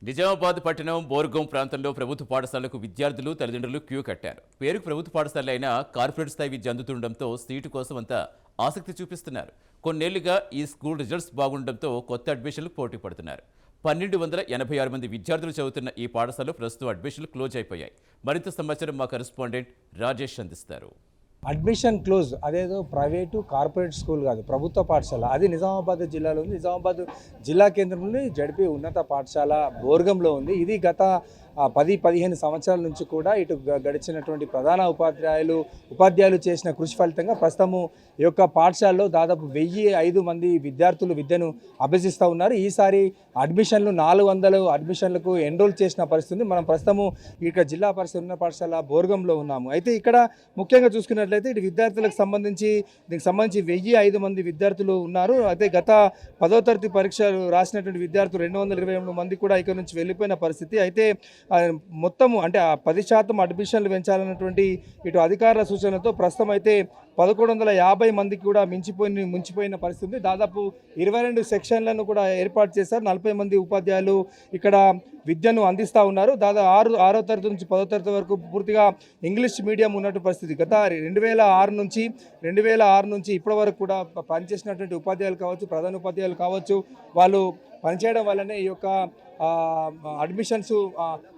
నిజామాబాద్ పట్టణం బోర్గం ప్రాంతంలో ప్రభుత్వ పాఠశాలకు విద్యార్థులు తల్లిదండ్రులు క్యూ కట్టారు. పేరుకు ప్రభుత్వ పాఠశాల అయినా కార్పొరేట్ స్థాయి విద్య అందుతుండటంతో సీటు కోసం అంతా ఆసక్తి చూపిస్తున్నారు. కొన్నేళ్లుగా ఈ స్కూల్ రిజల్ట్స్ బాగుండటంతో కొత్త అడ్మిషన్లు పోటీ పడుతున్నారు. 1286 మంది విద్యార్థులు చదువుతున్న ఈ పాఠశాలలో ప్రస్తుతం అడ్మిషన్లు క్లోజ్ అయిపోయాయి. మరింత సమాచారం మా కరెస్పాండెంట్ రాజేష్ అందిస్తారు. Admission close. అదేదో ప్రైవేటు కార్పొరేట్ స్కూల్ కాదు, ప్రభుత్వ పాఠశాల. అది నిజామాబాద్ జిల్లాలో ఉంది. నిజామాబాద్ జిల్లా కేంద్రంలో జడ్పీ ఉన్నత పాఠశాల బోర్గంలో ఉంది. ఇది గత 10-15 సంవత్సరాల నుంచి కూడా ఇటు గడిచినటువంటి ప్రధాన ఉపాధ్యాయులు చేసిన కృషి ఫలితంగా ప్రస్తుతము ఈ యొక్క పాఠశాలలో దాదాపు 1005 మంది విద్యార్థులు విద్యను అభ్యసిస్తూ ఉన్నారు. ఈసారి అడ్మిషన్లు 400 అడ్మిషన్లకు ఎన్రోల్ చేసిన పరిస్థితి. మనం ప్రస్తుతము ఇక్కడ జిల్లా పరిషత్ ఉన్నత పాఠశాల బోర్గంలో ఉన్నాము. అయితే ఇక్కడ ముఖ్యంగా చూసుకున్నట్లయితే ఇటు విద్యార్థులకు సంబంధించి 1005 మంది విద్యార్థులు ఉన్నారు. అయితే గత 10వ తరగతి పరీక్షలు రాసినటువంటి విద్యార్థులు 223 మంది కూడా ఇక్కడ నుంచి వెళ్ళిపోయిన పరిస్థితి. అయితే మొత్తము అంటే 10% అడ్మిషన్లు పెంచాలన్నటువంటి ఇటు అధికారుల సూచనలతో ప్రస్తుతం అయితే 1150 మందికి కూడా ముంచిపోయిన పరిస్థితి. దాదాపు 22 సెక్షన్లను కూడా ఏర్పాటు చేశారు. 40 మంది ఉపాధ్యాయులు ఇక్కడ విద్యను అందిస్తూ ఉన్నారు. దాదాపు 6వ తరగతి నుంచి 10వ తరగతి వరకు పూర్తిగా ఇంగ్లీష్ మీడియం ఉన్నట్టు పరిస్థితి. గత 2006 నుంచి ఇప్పటి వరకు కూడా పనిచేసినటువంటి ఉపాధ్యాయులు కావచ్చు, ప్రధాన ఉపాధ్యాయులు కావచ్చు, వాళ్ళు పనిచేయడం వల్లనే ఈ యొక్క అడ్మిషన్స్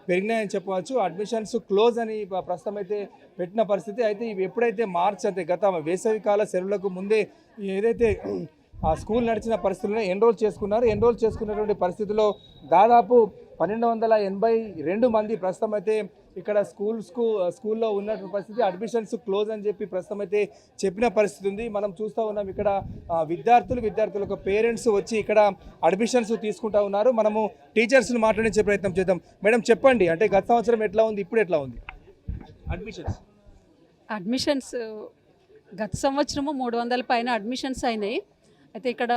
పెరిగినాయని చెప్పవచ్చు. అడ్మిషన్స్ క్లోజ్ అని ప్రస్తుతం అయితే పెట్టిన పరిస్థితి. అయితే ఇవి ఎప్పుడైతే మార్చ్ అంటే గత వేసవికాల సెలవులకు ముందే ఏదైతే ఆ స్కూల్ నడిచిన పరిస్థితుల్లో ఎన్రోల్ చేసుకున్నటువంటి పరిస్థితుల్లో దాదాపు 1282 మంది ప్రస్తుతం అయితే ఇక్కడ స్కూల్లో ఉన్నటువంటి పరిస్థితి. అడ్మిషన్స్ క్లోజ్ అని చెప్పి ప్రస్తుతం అయితే చెప్పిన పరిస్థితి ఉంది. మనం చూస్తూ ఉన్నాం ఇక్కడ విద్యార్థులకు పేరెంట్స్ వచ్చి ఇక్కడ అడ్మిషన్స్ తీసుకుంటా ఉన్నారు. మనము టీచర్స్ని మాట్లాడించే ప్రయత్నం చేద్దాం. మేడం చెప్పండి, అంటే గత సంవత్సరం ఎట్లా ఉంది, ఇప్పుడు ఎట్లా ఉంది అడ్మిషన్స్? గత సంవత్సరము 300 పైన అడ్మిషన్స్ అయినాయి. అయితే ఇక్కడ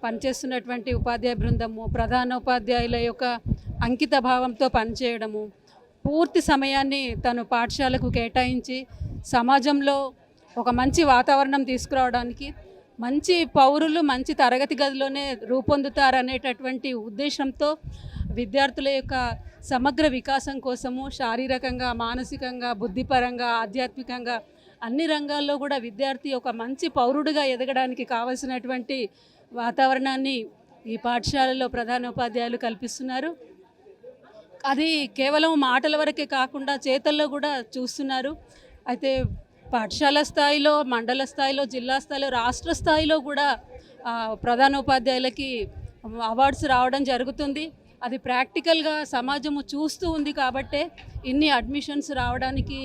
పనిచేస్తున్నటువంటి ఉపాధ్యాయ బృందము, ప్రధాన ఉపాధ్యాయుల యొక్క అంకిత భావంతో పనిచేయడము, పూర్తి సమయాన్ని తను పాఠశాలకు కేటాయించి సమాజంలో ఒక మంచి వాతావరణం తీసుకురావడానికి, మంచి పౌరులు మంచి తరగతి గదిలోనే రూపొందుతారనేటటువంటి ఉద్దేశంతో విద్యార్థుల యొక్క సమగ్ర వికాసం కోసము శారీరకంగా, మానసికంగా, బుద్ధిపరంగా, ఆధ్యాత్మికంగా అన్ని రంగాల్లో కూడా విద్యార్థి ఒక మంచి పౌరుడిగా ఎదగడానికి కావలసినటువంటి వాతావరణాన్ని ఈ పాఠశాలలో ప్రధానోపాధ్యాయులు కల్పిస్తున్నారు. అది కేవలం మాటల వరకే కాకుండా చేతల్లో కూడా చూస్తున్నారు. అయితే పాఠశాల స్థాయిలో, మండల స్థాయిలో, జిల్లా స్థాయిలో, రాష్ట్ర స్థాయిలో కూడా ప్రధానోపాధ్యాయులకి అవార్డ్స్ రావడం జరుగుతుంది. అది ప్రాక్టికల్గా సమాజము చూస్తూ ఉంది కాబట్టే ఇన్ని అడ్మిషన్స్ రావడానికి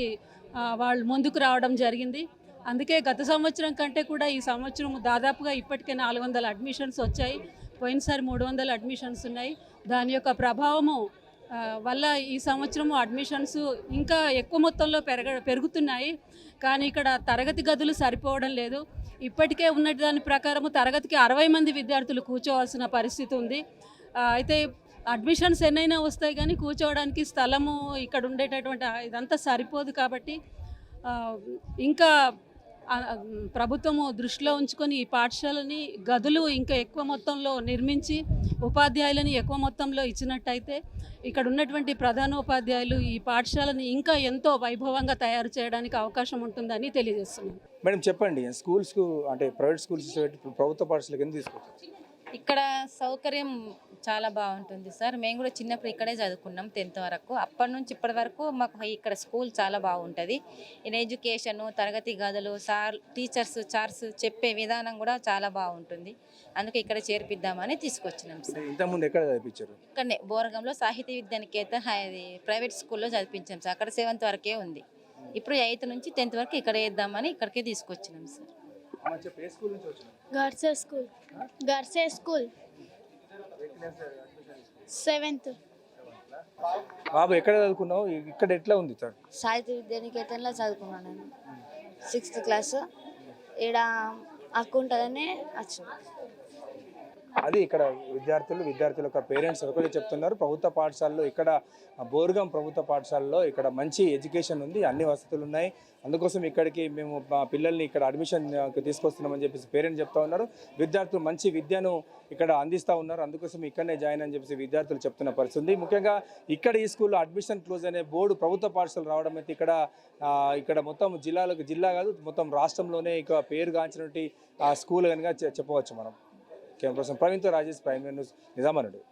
వాళ్ళు ముందుకు రావడం జరిగింది. అందుకే గత సంవత్సరం కంటే కూడా ఈ సంవత్సరం దాదాపుగా ఇప్పటికే 400 అడ్మిషన్స్ వచ్చాయి. పోయినసారి 300 అడ్మిషన్స్ ఉన్నాయి. దాని యొక్క ప్రభావము వల్ల ఈ సంవత్సరము అడ్మిషన్స్ ఇంకా ఎక్కువ మొత్తంలో పెరుగుతున్నాయి. కానీ ఇక్కడ తరగతి గదులు సరిపోవడం లేదు. ఇప్పటికే ఉన్న దాని ప్రకారము తరగతికి 60 మంది విద్యార్థులు కూర్చోవలసిన పరిస్థితి ఉంది. అయితే అడ్మిషన్స్ ఎన్నైనా వస్తాయి కానీ కూర్చోవడానికి స్థలము ఇక్కడ ఉండేటటువంటి ఇదంతా సరిపోదు. కాబట్టి ఇంకా ప్రభుత్వము దృష్టిలో ఉంచుకొని ఈ పాఠశాలని గదులు ఇంకా ఎక్కువ మొత్తంలో నిర్మించి ఉపాధ్యాయులని ఎక్కువ మొత్తంలో ఇచ్చినట్టయితే ఇక్కడ ఉన్నటువంటి ప్రధానోపాధ్యాయులు ఈ పాఠశాలని ఇంకా ఎంతో వైభవంగా తయారు చేయడానికి అవకాశం ఉంటుందని తెలియజేస్తున్నాను. మేడం చెప్పండి, స్కూల్స్కు అంటే ప్రైవేట్ స్కూల్స్ ప్రభుత్వ పాఠశాలకు ఎందుకు తీసుకొచ్చారు? ఇక్కడ సౌకర్యం చాలా బాగుంటుంది సార్. మేము కూడా చిన్నప్పుడు ఇక్కడే చదువుకున్నాం 10th వరకు. అప్పటి నుంచి ఇప్పటి వరకు మాకు ఇక్కడ స్కూల్ చాలా బాగుంటుంది. ఇన్ ఎడ్యుకేషను, తరగతి గదులు, టీచర్స్, చార్స్ చెప్పే విధానం కూడా చాలా బాగుంటుంది. అందుకే ఇక్కడ చేర్పిద్దామని తీసుకొచ్చినాం సార్. ఇంతకుముందు ఎక్కడ చదివించారు? ఇక్కడనే బోరగంలో సాహిత్య విద్యానికేతన్ ప్రైవేట్ స్కూల్లో చదివించాం సార్. అక్కడ 7th వరకే ఉంది. ఇప్పుడు 8th నుంచి 10th వరకు ఇక్కడ వేద్దామని ఇక్కడికే తీసుకొచ్చినాం సార్. గర్సే school 7th. బాబు ఎక్కడ చదువుకున్నావు? ఇక్కడ ఎట్లా ఉంది సార్? సాహిత్య విద్యానికేతన్లో చదువుకున్నాను నేను 6th క్లాస్. ఇక్కడ అక్క ఉంటుందని వచ్చింది. అది ఇక్కడ విద్యార్థుల యొక్క పేరెంట్స్ ఒకటి చెప్తున్నారు. ప్రభుత్వ పాఠశాలలో ఇక్కడ బోర్గం ప్రభుత్వ పాఠశాలలో ఇక్కడ మంచి ఎడ్యుకేషన్ ఉంది, అన్ని వసతులు ఉన్నాయి. అందుకోసం ఇక్కడికి మేము మా పిల్లల్ని ఇక్కడ అడ్మిషన్ తీసుకొస్తున్నామని చెప్పేసి పేరెంట్స్ చెప్తా ఉన్నారు. విద్యార్థులు మంచి విద్యను ఇక్కడ అందిస్తూ ఉన్నారు. అందుకోసం ఇక్కడనే జాయిన్ అని చెప్పేసి విద్యార్థులు చెప్తున్న పరిస్థితి ఉంది. ముఖ్యంగా ఇక్కడ ఈ స్కూల్లో అడ్మిషన్ క్లోజ్ అనే బోర్డు ప్రభుత్వ పాఠశాల రావడం అయితే ఇక్కడ మొత్తం జిల్లా కాదు మొత్తం రాష్ట్రంలోనే ఇక పేరుగాంచినటువంటి స్కూల్ కనుక చెప్పవచ్చు మనం. కెమెరా పర్సన్ ప్రవీణ్తో రాజేష్, ప్రైమ్ న్యూస్, నిజామాబాద్.